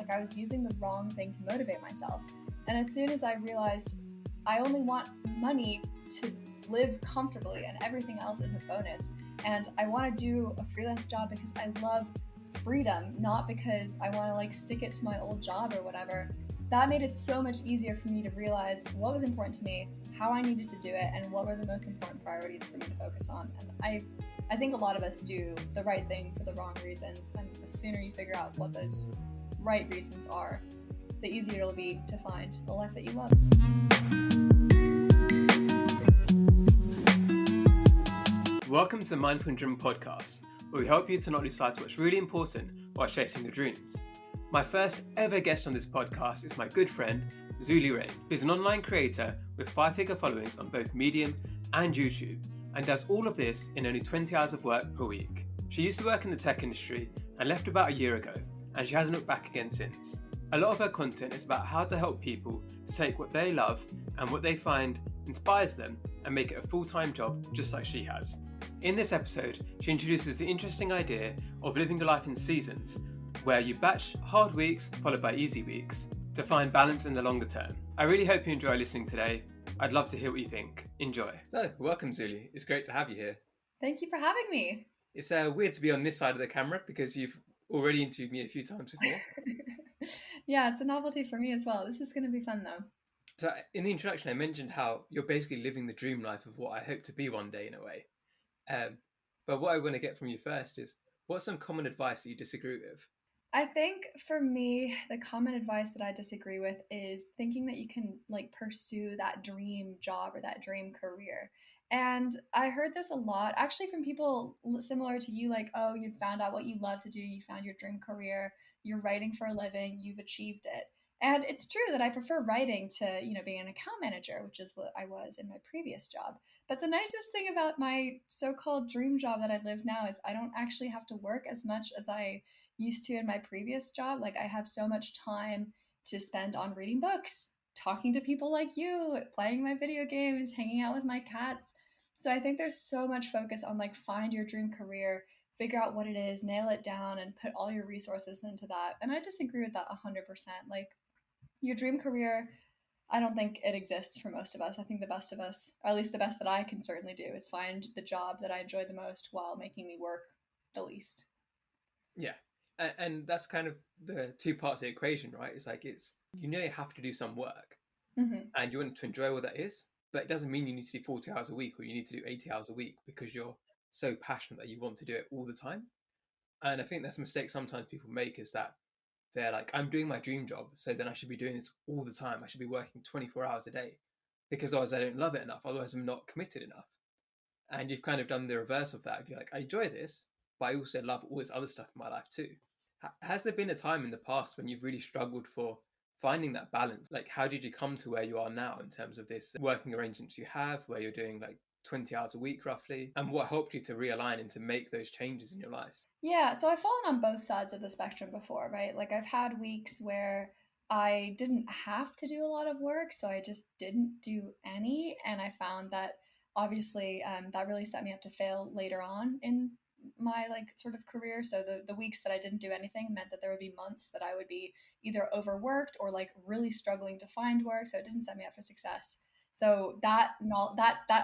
like I was using the wrong thing to motivate myself. And as soon as I realized I only want money to live comfortably and everything else is a bonus, and I want to do a freelance job because I love freedom, not because I want to like stick it to my old job or whatever, that made it so much easier for me to realize what was important to me, how I needed to do it, and what were the most important priorities for me to focus on. And I think a lot of us do the right thing for the wrong reasons, and the sooner you figure out what those right reasons are, the easier it'll be to find the life that you love. Welcome to the Mindful and Dream podcast, where we help you to not lose sight of what's really important while chasing your dreams. My first ever guest on this podcast is my good friend, Zulie Rane, who's an online creator with 5-figure followings on both Medium and YouTube, and does all of this in only 20 hours of work per week. She used to work in the tech industry and left about a year ago, and she hasn't looked back again since. A lot of her content is about how to help people take what they love and what they find inspires them and make it a full-time job just like she has. In this episode, she introduces the interesting idea of living your life in seasons, where you batch hard weeks followed by easy weeks to find balance in the longer term. I really hope you enjoy listening today. I'd love to hear what you think. Enjoy. So, welcome Zulie. It's great to have you here. Thank you for having me. It's weird to be on this side of the camera because you've already interviewed me a few times before. Yeah, it's a novelty for me as well. This is going to be fun though. So in the introduction, I mentioned how you're basically living the dream life of what I hope to be one day in a way. But what I want to get from you first is, what's some common advice that you disagree with? I think for me, the common advice that I disagree with is thinking that you can like pursue that dream job or that dream career. And I heard this a lot actually from people similar to you, like, oh, you found out what you love to do, you found your dream career, you're writing for a living, you've achieved it. And it's true that I prefer writing to, being an account manager, which is what I was in my previous job. But the nicest thing about my so-called dream job that I live now is I don't actually have to work as much as I used to in my previous job. Like I have so much time to spend on reading books, talking to people like you, playing my video games, hanging out with my cats. So I think there's so much focus on like find your dream career, figure out what it is, nail it down, and put all your resources into that. And I disagree with that 100%. Like your dream career, I don't think it exists for most of us. I think the best of us, or at least the best that I can certainly do, is find the job that I enjoy the most while making me work the least. Yeah. And that's kind of the two parts of the equation, right? It's like you have to do some work and you want to enjoy what that is, but it doesn't mean you need to do 40 hours a week or you need to do 80 hours a week because you're so passionate that you want to do it all the time. And I think that's a mistake sometimes people make, is that they're like, I'm doing my dream job, so then I should be doing this all the time. I should be working 24 hours a day because otherwise I don't love it enough. Otherwise I'm not committed enough. And you've kind of done the reverse of that. You're like, I enjoy this, but I also love all this other stuff in my life too. Has there been a time in the past when you've really struggled for finding that balance? Like, how did you come to where you are now in terms of this working arrangements you have, where you're doing like 20 hours a week roughly, and what helped you to realign and to make those changes in your life? Yeah, so I've fallen on both sides of the spectrum before, right? Like I've had weeks where I didn't have to do a lot of work, so I just didn't do any. And I found that obviously that really set me up to fail later on in my like sort of career. So the weeks that I didn't do anything meant that there would be months that I would be either overworked or like really struggling to find work. So it didn't set me up for success. So that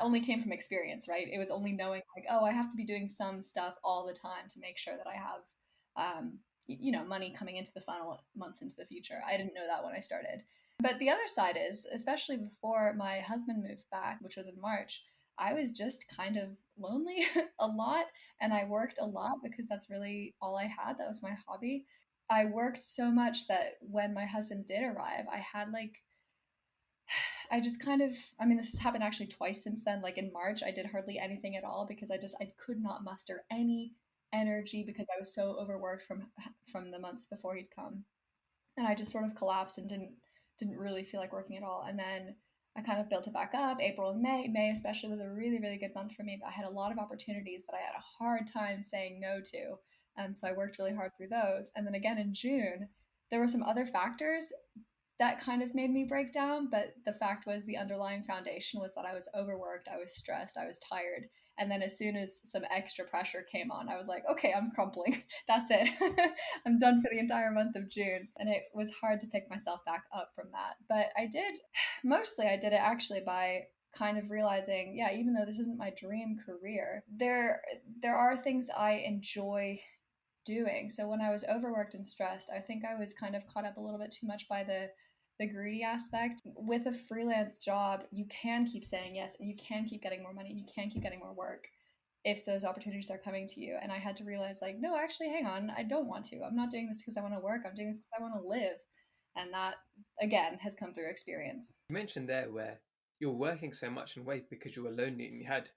only came from experience, right? It was only knowing like, oh, I have to be doing some stuff all the time to make sure that I have money coming into the funnel months into the future. I didn't know that when I started. But the other side is, especially before my husband moved back, which was in March, I was just kind of lonely a lot, and I worked a lot because that's really all I had. That was my hobby. I worked so much that when my husband did arrive, I had like I just kind of, this has happened actually twice since then. Like in March, I did hardly anything at all because I could not muster any energy because I was so overworked from the months before he'd come. And I just sort of collapsed and didn't really feel like working at all. And then I kind of built it back up. April and May. May especially was a really, really good month for me, but I had a lot of opportunities that I had a hard time saying no to. And so I worked really hard through those. And then again in June, there were some other factors that kind of made me break down, but the fact was the underlying foundation was that I was overworked, I was stressed, I was tired, And then as soon as some extra pressure came on, I was like, okay, I'm crumpling. That's it. I'm done for the entire month of June. And it was hard to pick myself back up from that. But mostly I did it actually by kind of realizing, yeah, even though this isn't my dream career, there are things I enjoy doing. So when I was overworked and stressed, I think I was kind of caught up a little bit too much by the greedy aspect. With a freelance job, you can keep saying yes and you can keep getting more money and you can keep getting more work if those opportunities are coming to you. And I had to realize, like, no, actually, hang on, I don't want to. I'm not doing this because I want to work. I'm doing this because I want to live. And that, again, has come through experience. You mentioned there where you're working so much and weight because you were lonely and you had,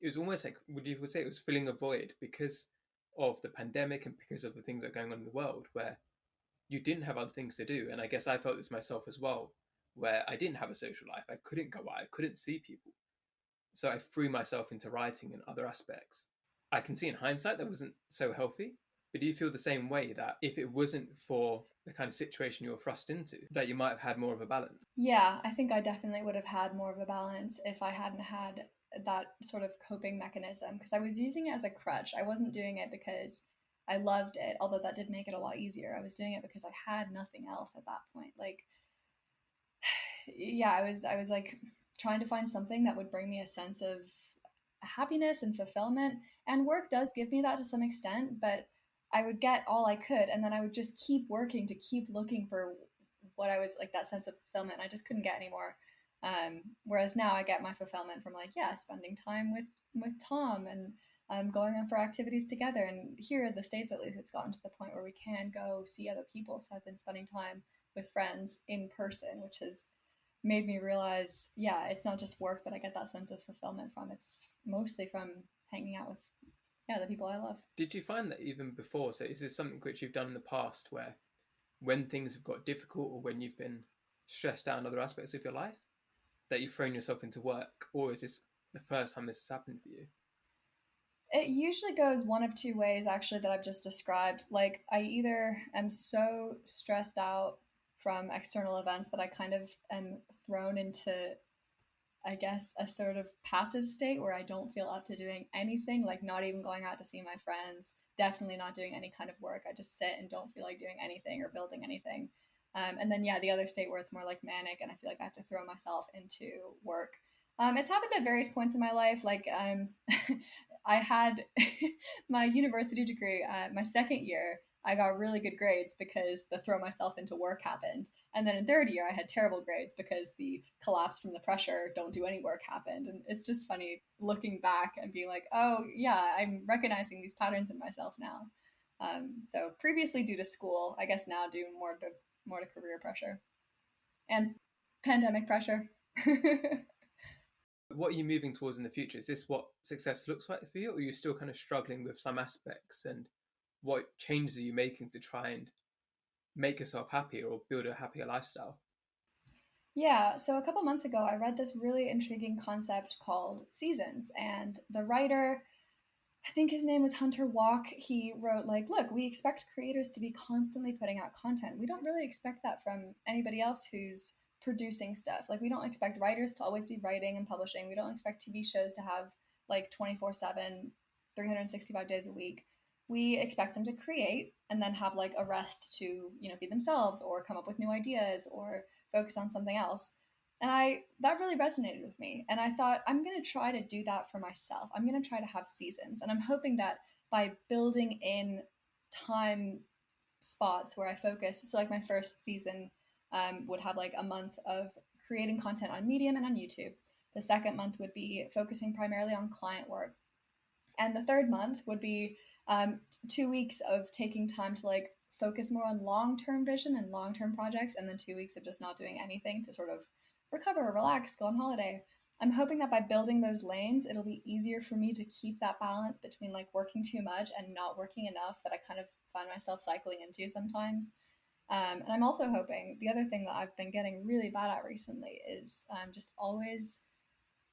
it was almost like, would say it was filling a void because of the pandemic and because of the things that are going on in the world where you didn't have other things to do. And I guess I felt this myself as well, where I didn't have a social life. I couldn't go out, I couldn't see people. So I threw myself into writing and other aspects. I can see in hindsight that wasn't so healthy, but do you feel the same way that if it wasn't for the kind of situation you were thrust into, that you might have had more of a balance? Yeah, I think I definitely would have had more of a balance if I hadn't had that sort of coping mechanism because I was using it as a crutch. I wasn't doing it because I loved it, although that did make it a lot easier. I was doing it because I had nothing else at that point. Like, yeah, I was like trying to find something that would bring me a sense of happiness and fulfillment. And work does give me that to some extent, but I would get all I could and then I would just keep working to keep looking for what I was like, that sense of fulfillment. I just couldn't get any more. Whereas now I get my fulfillment from, like, yeah, spending time with Tom and going on for activities together. And here in the States, at least, it's gotten to the point where we can go see other people. So I've been spending time with friends in person, which has made me realize, yeah, it's not just work that I get that sense of fulfillment from. It's mostly from hanging out with, yeah, the people I love. Did you find that even before? So is this something which you've done in the past where when things have got difficult or when you've been stressed out in other aspects of your life, that you've thrown yourself into work? Or is this the first time this has happened for you? It usually goes one of two ways, actually, that I've just described. Like, I either am so stressed out from external events that I kind of am thrown into, I guess, a sort of passive state where I don't feel up to doing anything, like not even going out to see my friends, definitely not doing any kind of work. I just sit and don't feel like doing anything or building anything. And then, yeah, the other state where it's more like manic and I feel like I have to throw myself into work. It's happened at various points in my life. Like, I had my university degree, my second year, I got really good grades because the throw myself into work happened. And then in third year, I had terrible grades because the collapse from the pressure, don't do any work happened. And it's just funny looking back and being like, oh, yeah, I'm recognizing these patterns in myself now. So previously due to school, I guess now due more to career pressure and pandemic pressure. What are you moving towards in the future? Is this what success looks like for you, or are you still kind of struggling with some aspects? And what changes are you making to try and make yourself happier or build a happier lifestyle? Yeah, so a couple months ago, I read this really intriguing concept called seasons, and the writer, I think his name was Hunter Walk. He wrote, like, look, we expect creators to be constantly putting out content. We don't really expect that from anybody else who's producing stuff. Like, we don't expect writers to always be writing and publishing. We don't expect TV shows to have like 24/7, 365 days a week. We expect them to create and then have like a rest to, be themselves or come up with new ideas or focus on something else. And I that really resonated with me. And I thought, I'm going to try to do that for myself. I'm going to try to have seasons. And I'm hoping that by building in time spots where I focus, so like my first season would have like a month of creating content on Medium and on YouTube. The second month would be focusing primarily on client work. And the third month would be 2 weeks of taking time to like focus more on long-term vision and long-term projects, and then 2 weeks of just not doing anything to sort of recover, relax, go on holiday. I'm hoping that by building those lanes, it'll be easier for me to keep that balance between like working too much and not working enough that I kind of find myself cycling into sometimes. And I'm also hoping the other thing that I've been getting really bad at recently is just always,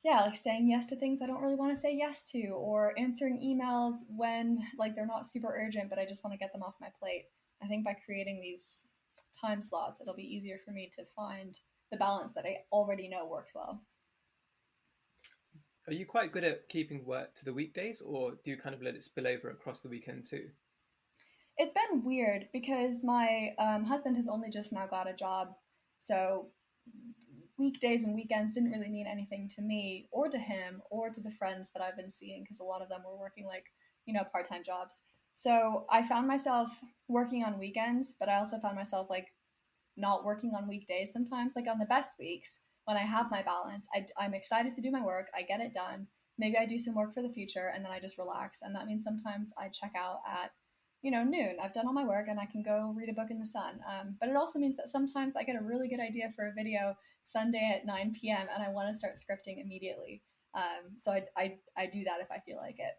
yeah, like saying yes to things I don't really want to say yes to, or answering emails when like they're not super urgent, but I just want to get them off my plate. I think by creating these time slots, it'll be easier for me to find the balance that I already know works well. Are you quite good at keeping work to the weekdays, or do you kind of let it spill over across the weekend too? It's been weird because my husband has only just now got a job, so weekdays and weekends didn't really mean anything to me or to him or to the friends that I've been seeing because a lot of them were working like, part time jobs. So I found myself working on weekends, but I also found myself like not working on weekdays sometimes. Like on the best weeks, when I have my balance, I'm excited to do my work, I get it done. Maybe I do some work for the future and then I just relax. And that means sometimes I check out at, noon. I've done all my work and I can go read a book in the sun. But it also means that sometimes I get a really good idea for a video Sunday at 9 p.m. and I want to start scripting immediately. So I do that if I feel like it.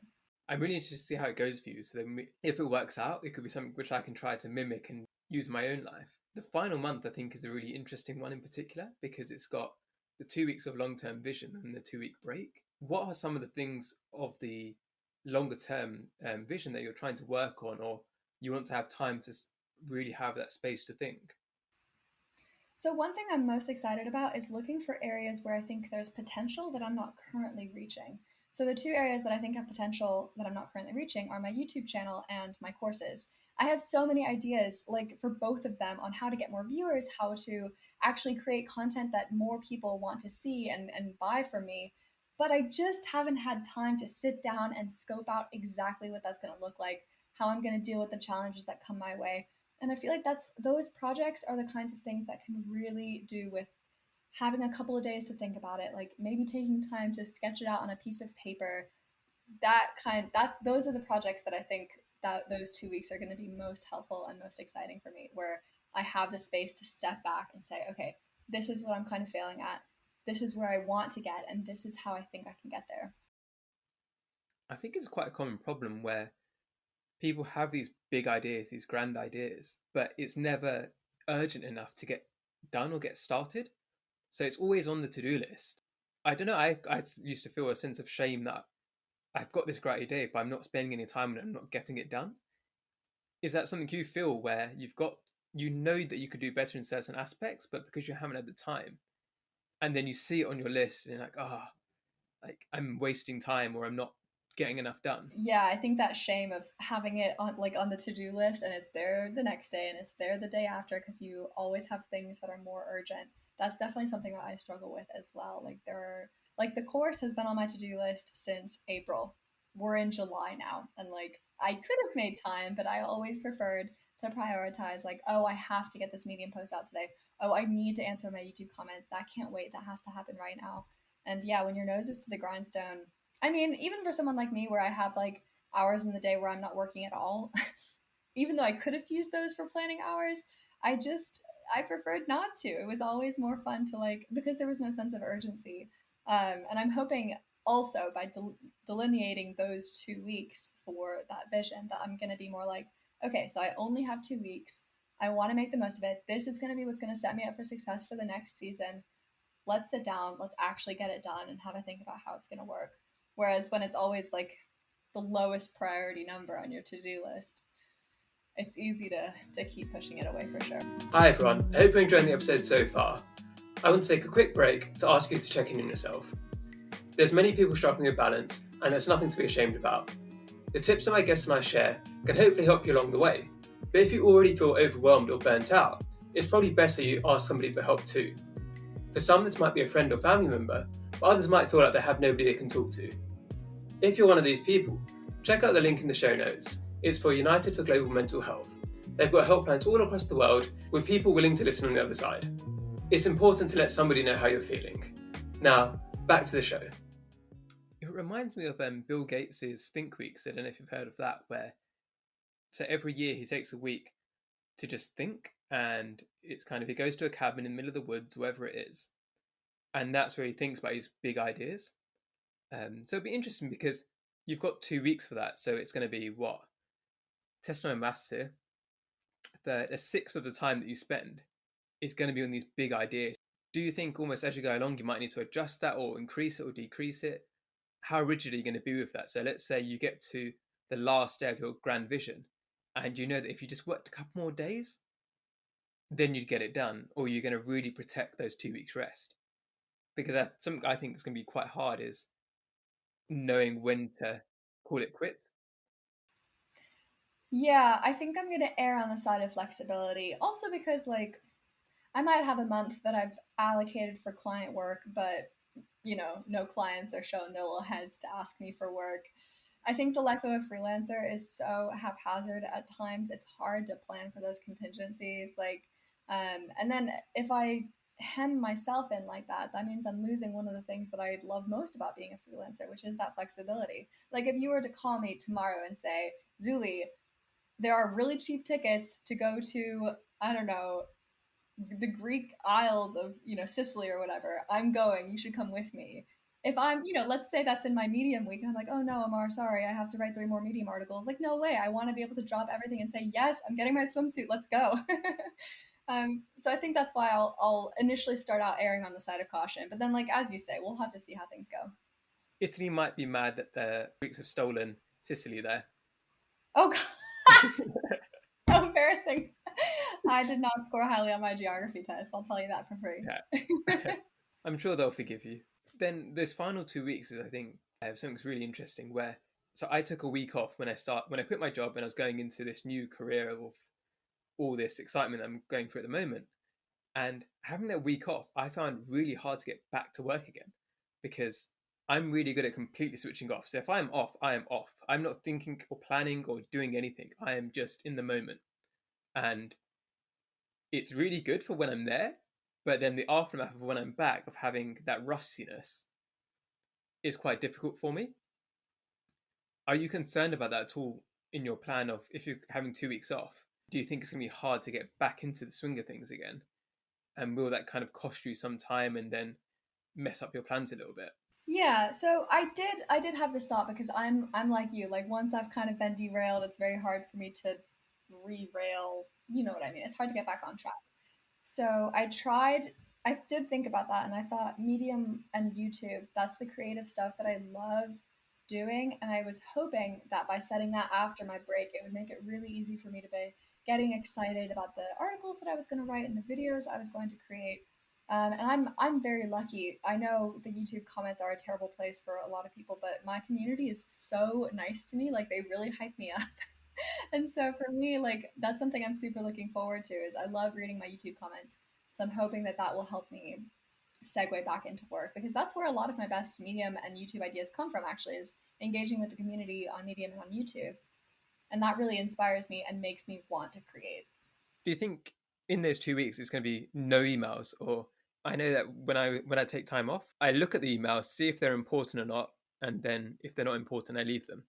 I'm really interested to see how it goes for you. So then, if it works out, it could be something which I can try to mimic and use in my own life. The final month, I think, is a really interesting one in particular because it's got the 2 weeks of long-term vision and the 2 week break. What are some of the things of the longer term vision that you're trying to work on, or you want to have time to really have that space to think? So, one thing I'm most excited about is looking for areas where I think there's potential that I'm not currently reaching. So, the two areas that I think have potential that I'm not currently reaching are my YouTube channel and my courses. I have so many ideas, like for both of them, on how to get more viewers, how to actually create content that more people want to see and buy from me. But I just haven't had time to sit down and scope out exactly what that's going to look like, how I'm going to deal with the challenges that come my way. And I feel like those projects are the kinds of things that can really do with having a couple of days to think about it, like maybe taking time to sketch it out on a piece of paper. That's those are the projects that I think that those 2 weeks are going to be most helpful and most exciting for me, where I have the space to step back and say, okay, this is what I'm kind of failing at. This is where I want to get, and this is how I think I can get there. I think it's quite a common problem where people have these big ideas, these grand ideas, but it's never urgent enough to get done or get started. So it's always on the to do list. I don't know. I used to feel a sense of shame that I've got this great idea, but I'm not spending any time on it. I'm not getting it done. Is that something you feel where you know that you could do better in certain aspects, but because you haven't had the time, and then you see it on your list and you're like, like I'm wasting time or I'm not getting enough done. Yeah, I think that shame of having it on the to-do list and it's there the next day and it's there the day after because you always have things that are more urgent. That's definitely something that I struggle with as well. Like the course has been on my to-do list since April. We're in July now and like I could have made time, but I always preferred to prioritize like, oh, I have to get this Medium post out today. Oh, I need to answer my YouTube comments. That can't wait. That has to happen right now. And yeah, when your nose is to the grindstone, I mean, even for someone like me where I have like hours in the day where I'm not working at all, even though I could have used those for planning hours, I preferred not to. It was always more fun to like because there was no sense of urgency. And I'm hoping also by delineating those 2 weeks for that vision that I'm going to be more like, okay, so I only have 2 weeks. I want to make the most of it. This is going to be what's going to set me up for success for the next season. Let's sit down, let's actually get it done and have a think about how it's going to work. Whereas when it's always like the lowest priority number on your to-do list, it's easy to keep pushing it away for sure. Hi everyone, I hope you're enjoying the episode so far. I want to take a quick break to ask you to check in on yourself. There's many people struggling with balance, and there's nothing to be ashamed about. The tips that my guests and I share can hopefully help you along the way. But if you already feel overwhelmed or burnt out, it's probably best that you ask somebody for help too. For some, this might be a friend or family member, but others might feel like they have nobody they can talk to. If you're one of these people, check out the link in the show notes. It's for United for Global Mental Health. They've got helplines all across the world with people willing to listen on the other side. It's important to let somebody know how you're feeling. Now, back to the show. It reminds me of Bill Gates' Think Weeks. I don't know if you've heard of that, where so every year he takes a week to just think, and it's kind of he goes to a cabin in the middle of the woods, wherever it is, and that's where he thinks about his big ideas. So it'll be interesting because you've got 2 weeks for that, so it's going to be what? Testing my maths here. A sixth of the time that you spend is going to be on these big ideas. Do you think almost as you go along you might need to adjust that or increase it or decrease it? How rigid are you going to be with that? So let's say you get to the last day of your grand vision and you know that if you just worked a couple more days, then you'd get it done, or you're going to really protect those 2 weeks rest. Because something I think is going to be quite hard is knowing when to call it quits? Yeah, I think I'm gonna err on the side of flexibility. Also because like I might have a month that I've allocated for client work, but no clients are showing their little heads to ask me for work. I think the life of a freelancer is so haphazard at times. It's hard to plan for those contingencies. And then if I hem myself in like that, that means I'm losing one of the things that I love most about being a freelancer, which is that flexibility. Like if you were to call me tomorrow and say, Zulie, there are really cheap tickets to go to, I don't know, the Greek Isles of, Sicily or whatever. I'm going. You should come with me. If I'm, let's say that's in my Medium week, and I'm like, oh no, Amar, sorry, I have to write 3 more Medium articles. Like, no way. I want to be able to drop everything and say, yes, I'm getting my swimsuit. Let's go. So I think that's why I'll initially start out erring on the side of caution. But then, like as you say, we'll have to see how things go. Italy might be mad that the Greeks have stolen Sicily there. Oh god, so embarrassing. I did not score highly on my geography test. I'll tell you that for free. Yeah. I'm sure they'll forgive you. Then this final 2 weeks is, I think, something's really interesting. Where so I took a week off when I quit my job and I was going into this new career of all this excitement I'm going through at the moment. And having that week off, I found really hard to get back to work again because I'm really good at completely switching off. So if I am off, I am off. I'm not thinking or planning or doing anything. I am just in the moment. And it's really good for when I'm there, but then the aftermath of when I'm back of having that rustiness is quite difficult for me. Are you concerned about that at all in your plan of if you're having 2 weeks off? Do you think it's going to be hard to get back into the swing of things again? And will that kind of cost you some time and then mess up your plans a little bit? Yeah, so I did have this thought because I'm like you. Like once I've kind of been derailed, it's very hard for me to re-rail. You know what I mean? It's hard to get back on track. So I did think about that and I thought Medium and YouTube, that's the creative stuff that I love doing. And I was hoping that by setting that after my break, it would make it really easy for me to be getting excited about the articles that I was going to write and the videos I was going to create. And I'm very lucky. I know the YouTube comments are a terrible place for a lot of people, but my community is so nice to me. Like they really hype me up. And so for me, like that's something I'm super looking forward to is I love reading my YouTube comments. So I'm hoping that that will help me segue back into work because that's where a lot of my best Medium and YouTube ideas come from actually is engaging with the community on Medium and on YouTube. And that really inspires me and makes me want to create. Do you think in those 2 weeks it's going to be no emails, or I know that when I take time off, I look at the emails, see if they're important or not, and then if they're not important, I leave them.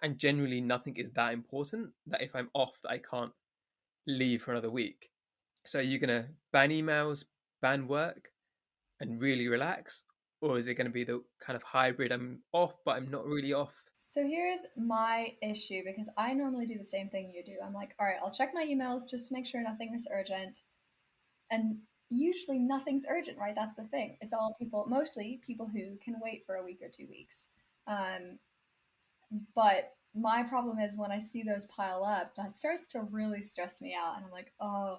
And generally, nothing is that important that if I'm off, that I can't leave for another week. So are you going to ban emails, ban work, and really relax, or is it going to be the kind of hybrid? I'm off, but I'm not really off. So here's my issue because I normally do the same thing you do. I'm like, all right, I'll check my emails just to make sure nothing is urgent. And usually nothing's urgent, right? That's the thing. It's all people, mostly people who can wait for a week or 2 weeks. Um, but my problem is when I see those pile up, that starts to really stress me out. And I'm like, oh,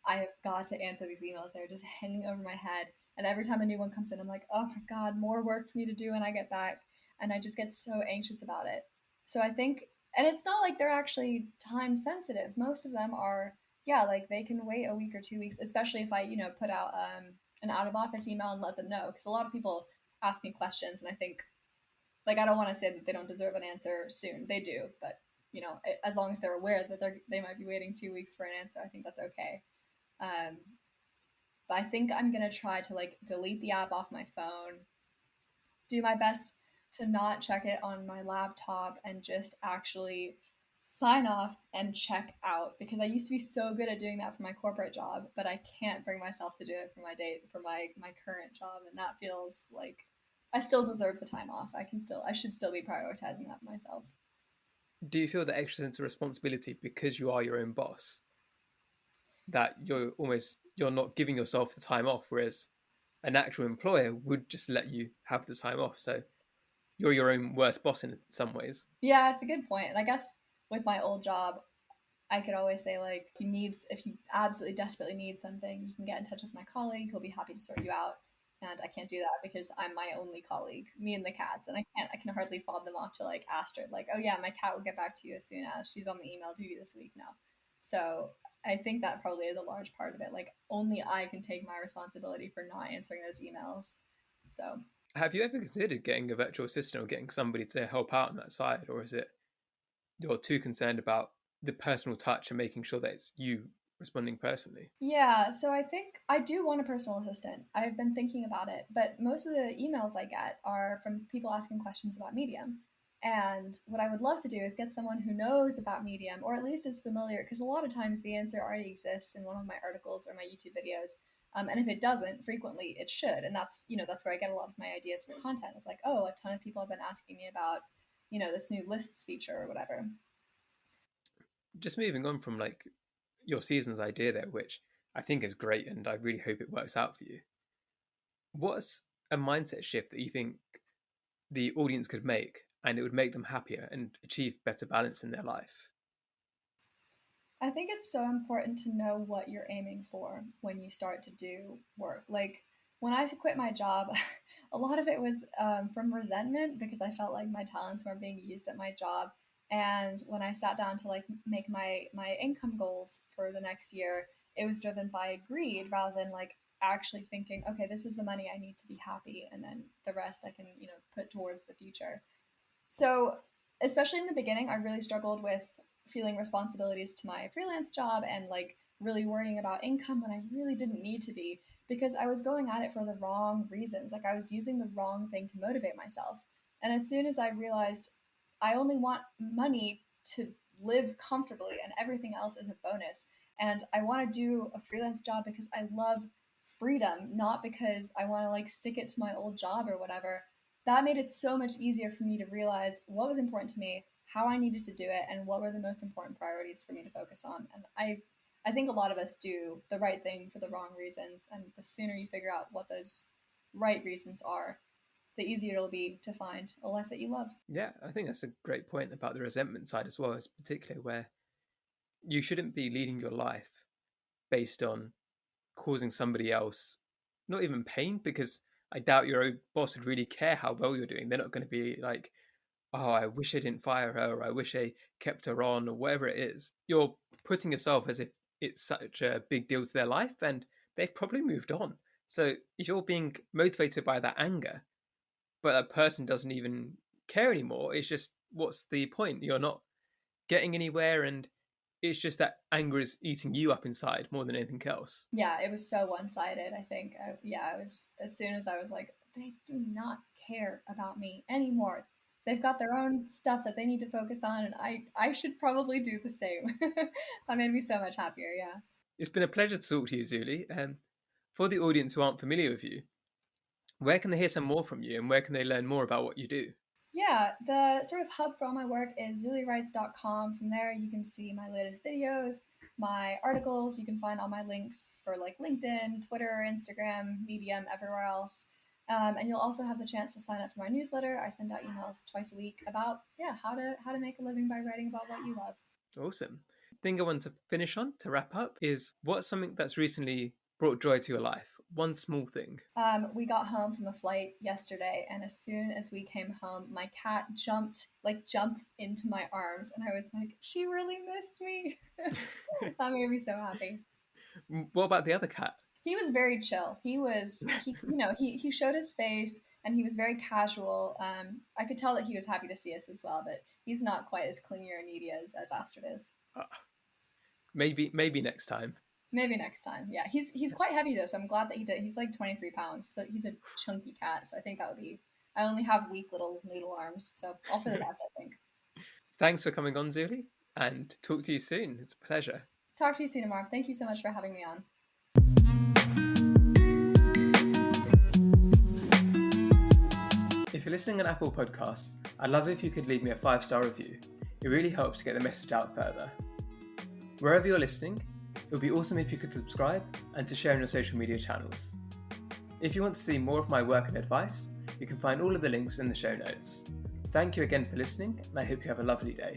I have got to answer these emails. They're just hanging over my head. And every time a new one comes in, I'm like, oh my God, more work for me to do when I get back. And I just get so anxious about it. So I think, and it's not like they're actually time sensitive. Most of them are, yeah, like they can wait a week or 2 weeks, especially if I, put out an out of office email and let them know. Because a lot of people ask me questions, and I think like I don't want to say that they don't deserve an answer soon. They do, but as long as they're aware that they might be waiting 2 weeks for an answer, I think that's okay. Um, but I think I'm gonna try to like delete the app off my phone, do my best to not check it on my laptop, and just actually sign off and check out because I used to be so good at doing that for my corporate job, but I can't bring myself to do it for my current job, and that feels like I still deserve the time off. I should still be prioritizing that for myself. Do you feel that extra sense of responsibility because you are your own boss? That you're not giving yourself the time off, whereas an actual employer would just let you have the time off. So you're your own worst boss in some ways. Yeah, it's a good point. And I guess with my old job, I could always say like if you absolutely desperately need something, you can get in touch with my colleague. He'll be happy to sort you out. and I can't do that because I'm my only colleague, me and the cats, and I can hardly fob them off to like Astrid, like, oh yeah, my cat will get back to you as soon as she's on the email duty this week now. So I think that probably is a large part of it. Like only I can take my responsibility for not answering those emails. So Have you ever considered getting a virtual assistant or getting somebody to help out on that side, or is it you're too concerned about the personal touch and making sure that it's you responding personally? yeah, so I think I do want a personal assistant. I've been thinking about it, but most of the emails I get are from people asking questions about Medium. And what I would love to do is get someone who knows about Medium or at least is familiar, because a lot of times the answer already exists in one of my articles or my YouTube videos. And if it doesn't, frequently it should. And that's where I get a lot of my ideas for content. It's like, oh, a ton of people have been asking me about, this new lists feature or whatever. Just moving on from like your season's idea there, which I think is great, and I really hope it works out for you. What's a mindset shift that you think the audience could make and it would make them happier and achieve better balance in their life? I think it's so important to know what you're aiming for when you start to do work. Like when I quit my job, a lot of it was from resentment because I felt like my talents weren't being used at my job. And when I sat down to like make my income goals for the next year, it was driven by greed rather than like actually thinking, okay, this is the money I need to be happy, and then the rest I can put towards the future. So, especially in the beginning, I really struggled with feeling responsibilities to my freelance job and like really worrying about income when I really didn't need to be because I was going at it for the wrong reasons. Like I was using the wrong thing to motivate myself. And as soon as I realized I only want money to live comfortably and everything else is a bonus, and I want to do a freelance job because I love freedom, not because I want to like stick it to my old job or whatever, that made it so much easier for me to realize what was important to me, how I needed to do it, and what were the most important priorities for me to focus on. And I think a lot of us do the right thing for the wrong reasons, and the sooner you figure out what those right reasons are, the easier it'll be to find a life that you love. Yeah, I think that's a great point about the resentment side as well, as particularly where you shouldn't be leading your life based on causing somebody else not even pain, because I doubt your own boss would really care how well you're doing. They're not going to be like, oh, I wish I didn't fire her, or I wish I kept her on, or whatever it is. You're putting yourself as if it's such a big deal to their life, and they've probably moved on. So if you're being motivated by that anger, but that person doesn't even care anymore, it's just, what's the point? You're not getting anywhere, and it's just that anger is eating you up inside more than anything else. Yeah, it was so one sided, I think. I was, as soon as I was like, they do not care about me anymore. They've got their own stuff that they need to focus on, and I should probably do the same. That made me so much happier, yeah. It's been a pleasure to talk to you, Zulie. And for the audience who aren't familiar with you, where can they hear some more from you, and where can they learn more about what you do? Yeah, the sort of hub for all my work is zuliewrites.com. From there, you can see my latest videos, my articles. You can find all my links for like LinkedIn, Twitter, Instagram, Medium, everywhere else. And you'll also have the chance to sign up for my newsletter. I send out emails twice a week about how to make a living by writing about what you love. Awesome. Thing I want to finish on to wrap up is, what's something that's recently brought joy to your life? One small thing. We got home from a flight yesterday, and as soon as we came home, my cat jumped into my arms, and I was like, "She really missed me." That made me so happy. What about the other cat? He was very chill. He showed his face, and he was very casual. I could tell that he was happy to see us as well, but he's not quite as clingy or needy as Astrid is. Uh, maybe next time. Maybe next time. Yeah, he's quite heavy though, so I'm glad that he did. He's like 23 pounds, so he's a chunky cat. So I think that would be. I only have weak little noodle arms, so all for the best, I think. Thanks for coming on, Zulie, and talk to you soon. It's a pleasure. Talk to you soon, Amar. Thank you so much for having me on. If you're listening on Apple Podcasts, I'd love it if you could leave me a 5-star review. It really helps to get the message out further. Wherever you're listening, it would be awesome if you could subscribe and to share on your social media channels. If you want to see more of my work and advice, you can find all of the links in the show notes. Thank you again for listening, and I hope you have a lovely day.